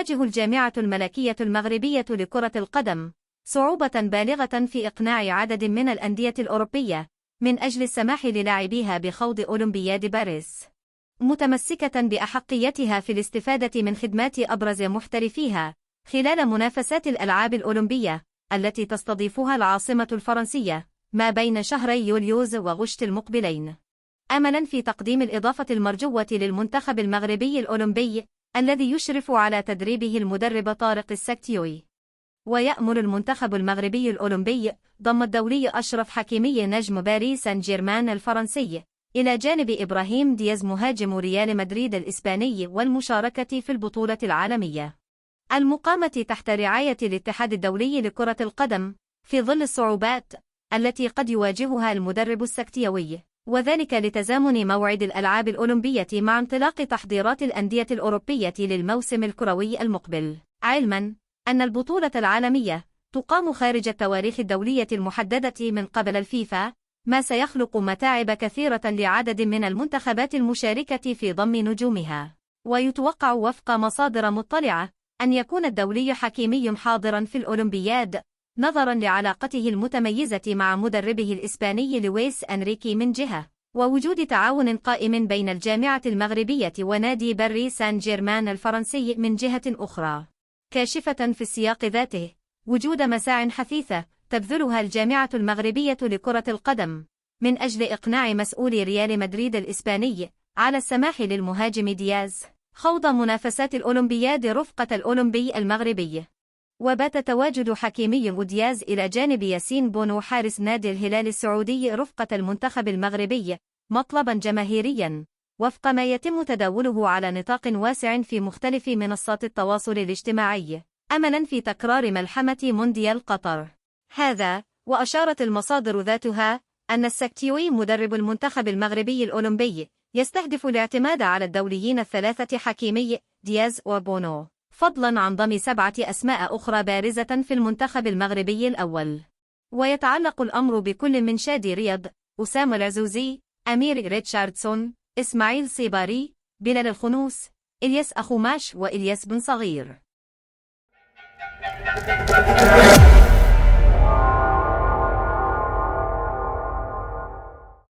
تواجه الجامعة الملكية المغربية لكرة القدم صعوبة بالغة في إقناع عدد من الأندية الأوروبية من أجل السماح للاعبيها بخوض أولمبياد باريس، متمسكة بأحقيتها في الاستفادة من خدمات أبرز محترفيها خلال منافسات الألعاب الأولمبية التي تستضيفها العاصمة الفرنسية ما بين شهري يوليوز وغشت المقبلين، أملاً في تقديم الإضافة المرجوة للمنتخب المغربي الأولمبي الذي يشرف على تدريبه المدرب طارق السكتيوي. ويأمل المنتخب المغربي الأولمبي ضم الدولي أشرف حكيمي نجم باريس سان جيرمان الفرنسي إلى جانب إبراهيم دياز مهاجم ريال مدريد الإسباني والمشاركة في البطولة العالمية المقامة تحت رعاية الاتحاد الدولي لكرة القدم في ظل الصعوبات التي قد يواجهها المدرب السكتيوي، وذلك لتزامن موعد الألعاب الأولمبية مع انطلاق تحضيرات الأندية الأوروبية للموسم الكروي المقبل، علماً أن البطولة العالمية تقام خارج التواريخ الدولية المحددة من قبل الفيفا، ما سيخلق متاعب كثيرة لعدد من المنتخبات المشاركة في ضم نجومها. ويتوقع وفق مصادر مطلعة أن يكون الدولي حكيمي حاضراً في الأولمبياد نظراً لعلاقته المتميزة مع مدربه الإسباني لويس أنريكي من جهة، ووجود تعاون قائم بين الجامعة المغربية ونادي باريس سان جيرمان الفرنسي من جهة أخرى، كاشفة في السياق ذاته وجود مساع حثيثة تبذلها الجامعة المغربية لكرة القدم من أجل إقناع مسؤولي ريال مدريد الإسباني على السماح للمهاجم دياز خوض منافسات الأولمبياد رفقة الأولمبي المغربي. وبات تواجد حكيمي ودياز إلى جانب ياسين بونو حارس نادي الهلال السعودي رفقة المنتخب المغربي مطلبا جماهيريا وفق ما يتم تداوله على نطاق واسع في مختلف منصات التواصل الاجتماعي، أملا في تكرار ملحمة مونديال قطر. هذا وأشارت المصادر ذاتها أن السكتيوي مدرب المنتخب المغربي الأولمبي يستهدف الاعتماد على الدوليين الثلاثة حكيمي دياز وبونو، فضلا عن ضم 7 أسماء أخرى بارزة في المنتخب المغربي الأول. ويتعلق الأمر بكل من شادي رياض، أسامة العزوزي، أمير ريتشاردسون، إسماعيل صيباري، بلال الخنوس، إلياس أخوماش وإلياس بن صغير.